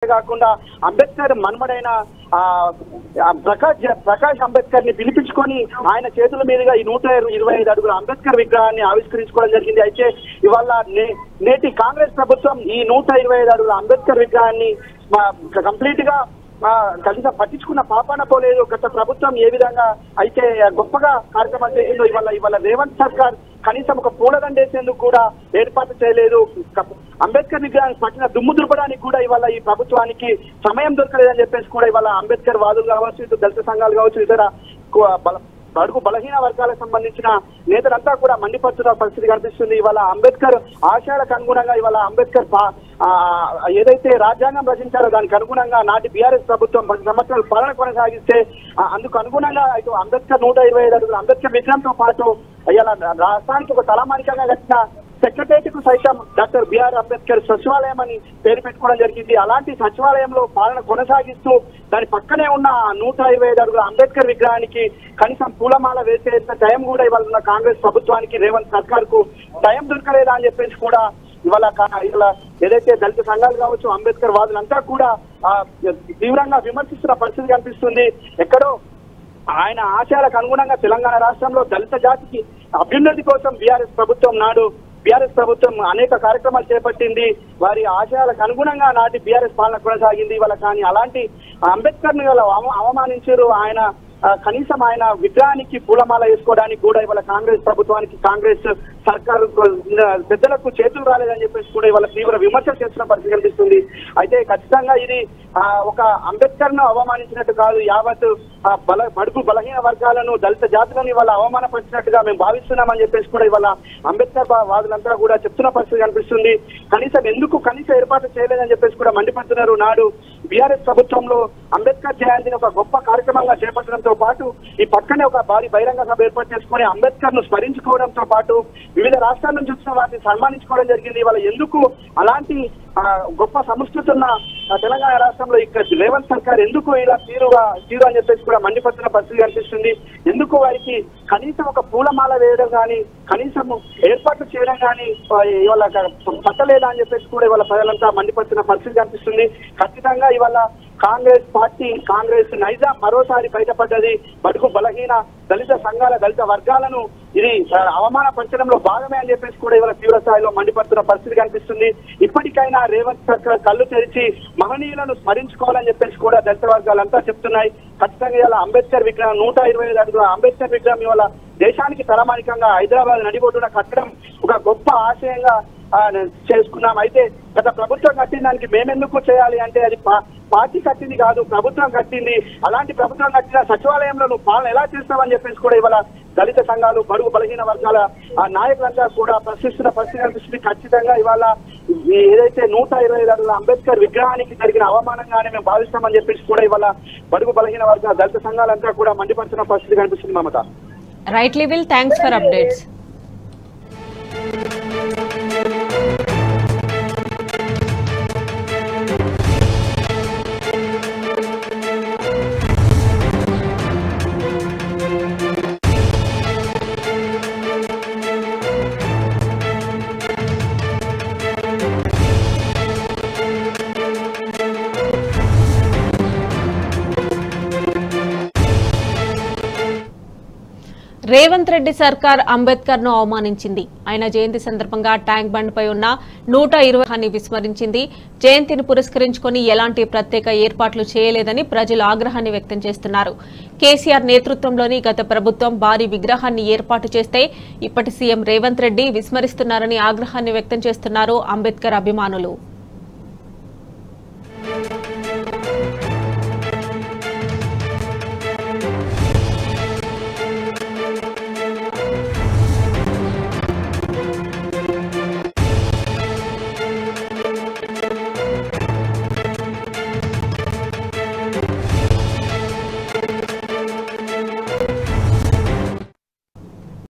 కాకుండా అంబేద్కర్ మన్మడైన ప్రకాష్ అంబేద్కర్ ని పిలిపించుకొని ఆయన చేతుల మీదుగా ఈ 125 అడుగుల అంబేద్కర్ విగ్రహాన్ని ఆవిష్కరించుకోవడం జరిగింది. అయితే ఇవాళ నేటి కాంగ్రెస్ ప్రభుత్వం ఈ 125 అడుగుల అంబేద్కర్ విగ్రహాన్ని కంప్లీట్ గా కనీసం పట్టించుకున్న పాపాన పోలేదు. గత ప్రభుత్వం ఏ విధంగా అయితే గొప్పగా కార్యక్రమాలు చేసిందో ఇవాళ రేవంత్ సర్కార్ కనీసం ఒక పూలదండేసేందుకు కూడా ఏర్పాటు చేయలేదు. అంబేద్కర్ విగ్రహానికి పట్టిన దుమ్ము దులపడానికి కూడా ఇవాళ ఈ ప్రభుత్వానికి సమయం దొరకలేదని చెప్పేసి కూడా ఇవాళ అంబేద్కర్ వాదులు కావచ్చు, ఇటు దళిత సంఘాలు కావచ్చు, ఇతర బడుగు బలహీన వర్గాలకు సంబంధించిన నేతలంతా కూడా మండిపడుతున్న పరిస్థితి కనిపిస్తుంది. ఇవాళ అంబేద్కర్ ఆశయాలకు అనుగుణంగా ఇవాళ అంబేద్కర్ ఏదైతే రాజ్యాంగం రచించారో దానికి అనుగుణంగా నాటి బీఆర్ఎస్ ప్రభుత్వం 10 సంవత్సరాలు పాలన కొనసాగిస్తే అందుకు అనుగుణంగా ఇటు అంబేద్కర్ 125 అడుగుల అంబేద్కర్ విగ్రహంతో పాటు ఇలా రాష్ట్రానికి ఒక తలమానికంగా కట్టిన సెక్రటేరియట్ కు సైతం డాక్టర్ బిఆర్ అంబేద్కర్ సచివాలయం అని పేరు పెట్టుకోవడం జరిగింది. అలాంటి సచివాలయంలో పాలన కొనసాగిస్తూ దాని పక్కనే ఉన్న 125 అడుగుల అంబేద్కర్ విగ్రహానికి కనీసం పూలమాల వేసేంత టైం కూడా ఇవాళ ఉన్న కాంగ్రెస్ ప్రభుత్వానికి రేవంత్ సర్కార్ కు టైం దొరకలేదా అని చెప్పేసి కూడా ఇవాళ ఏదైతే దళిత సంఘాలు కావచ్చు, అంబేద్కర్ వాదులంతా కూడా తీవ్రంగా విమర్శిస్తున్న పరిస్థితి కనిపిస్తుంది. ఎక్కడో ఆయన ఆశయాలకు అనుగుణంగా తెలంగాణ రాష్ట్రంలో దళిత జాతికి అభ్యున్నతి కోసం బీఆర్ఎస్ ప్రభుత్వం అనేక కార్యక్రమాలు చేపట్టింది. వారి ఆశయాలకు అనుగుణంగా నాటి బీఆర్ఎస్ పాలన కొనసాగింది. ఇవాళ కానీ అలాంటి అంబేద్కర్ ని అవమానించారు. ఆయన కనీసం ఆయన విగ్రహానికి పూలమాల వేసుకోవడానికి కూడా ఇవాళ కాంగ్రెస్ ప్రభుత్వానికి, కాంగ్రెస్ సర్కారు పెద్దలకు చేతులు రాలేదని చెప్పేసి కూడా ఇవాళ తీవ్ర విమర్శలు చేస్తున్న పరిస్థితి కనిపిస్తుంది. అయితే ఖచ్చితంగా ఇది ఒక అంబేద్కర్ ను అవమానించినట్టు కాదు, యావత్ బడుగు బలహీన వర్గాలను, దళిత జాతులను ఇవాళ అవమానపరిచినట్టుగా మేము భావిస్తున్నామని చెప్పేసి కూడా ఇవాళ అంబేద్కర్ వాదులంతా కూడా చెప్తున్న పరిస్థితి కనిపిస్తుంది. కనీస ఏర్పాటు చేయలేదని చెప్పేసి కూడా మండిపడుతున్నారు. నాడు బీఆర్ఎస్ ప్రభుత్వంలో అంబేద్కర్ జయంతిని ఒక గొప్ప కార్యక్రమంగా చేపట్టడంతో పాటు ఈ పక్కనే ఒక భారీ బహిరంగ సభ ఏర్పాటు చేసుకుని అంబేద్కర్ ను స్మరించుకోవడంతో పాటు వివిధ రాష్ట్రాల నుంచి వచ్చిన వారిని సన్మానించుకోవడం జరిగింది. ఇవాళ ఎందుకు అలాంటి గొప్ప సంస్కృతి ఉన్న తెలంగాణ రాష్ట్రంలో ఇక్కడ రేవంత్ సర్కార్ ఎందుకు ఇలా తీరు అని చెప్పేసి కూడా మండిపడుతున్న పరిస్థితి కనిపిస్తుంది. ఎందుకు వారికి కనీసం ఒక పూలమాల వేయడం కానీ, కనీసం ఏర్పాట్లు చేయడం కానీ ఇవాళ పట్టలేదా అని చెప్పేసి కూడా ఇవాళ ప్రజలంతా మండిపడుతున్న పరిస్థితి కనిపిస్తుంది. ఖచ్చితంగా ఇవాళ కాంగ్రెస్ నైజాం మరోసారి బయటపడ్డది. బడుగు బలహీన దళిత సంఘాల, దళిత వర్గాలను ఇది అవమానపరచడంలో భాగమే అని చెప్పేసి కూడా ఇవాళ తీవ్ర స్థాయిలో మండిపడుతున్న పరిస్థితి కనిపిస్తుంది. ఇప్పటికైనా రేవంత్ సర్కార్ కళ్ళు తెరిచి మహనీయులను స్మరించుకోవాలని చెప్పేసి కూడా దళిత వర్గాలంతా చెప్తున్నాయి. ఖచ్చితంగా ఇలా అంబేద్కర్ విగ్రహం 125 అడుగుల అంబేద్కర్ విగ్రహం ఇవాళ దేశానికి తలమానికంగా హైదరాబాద్ నడిబొడ్డున కట్టడం ఒక గొప్ప ఆశయంగా చేసుకున్నాం. అయితే గత ప్రభుత్వం కట్టిన దానికి మేమెందుకు చేయాలి అంటే అది పార్టీ కట్టింది కాదు, ప్రభుత్వం కట్టింది. అలాంటి ప్రభుత్వం కట్టిన సచివాలయంలో నువ్వు పాలన ఎలా చేస్తావని చెప్పేసి కూడా ఇవాళ దళిత సంఘాలు, బడుగు బలహీన వర్గాల నాయకులంతా కూడా ప్రశ్నిస్తున్న పరిస్థితి కనిపిస్తుంది. ఖచ్చితంగా ఇవాళ ఏదైతే 125 అడుగుల అంబేద్కర్ విగ్రహానికి జరిగిన అవమానంగానే మేము భావిస్తామని చెప్పేసి కూడా ఇవాళ బడుగు బలహీన వర్గాల దళిత సంఘాలంతా కూడా మండిపడుతున్న పరిస్థితి కనిపిస్తుంది. మమత. రైట్ లివిల్, thanks for updates. Revanth Reddy సర్కార్ అంబేద్కర్ ను అవమానించింది. ఆయన జయంతి సందర్భంగా ట్యాంక్ బండ్ పై ఉన్న 120 విస్మరించింది. జయంతిని పురస్కరించుకుని ఎలాంటి ప్రత్యేక ఏర్పాట్లు చేయలేదని ప్రజలు ఆగ్రహాన్ని వ్యక్తం చేస్తున్నారు. కేసీఆర్ నేతృత్వంలోని గత ప్రభుత్వం భారీ విగ్రహాన్ని ఏర్పాటు చేస్తే ఇప్పటి సీఎం రేవంత్ రెడ్డి విస్మరిస్తున్నారని ఆగ్రహాన్ని వ్యక్తం చేస్తున్నారు అంబేద్కర్ అభిమానులు.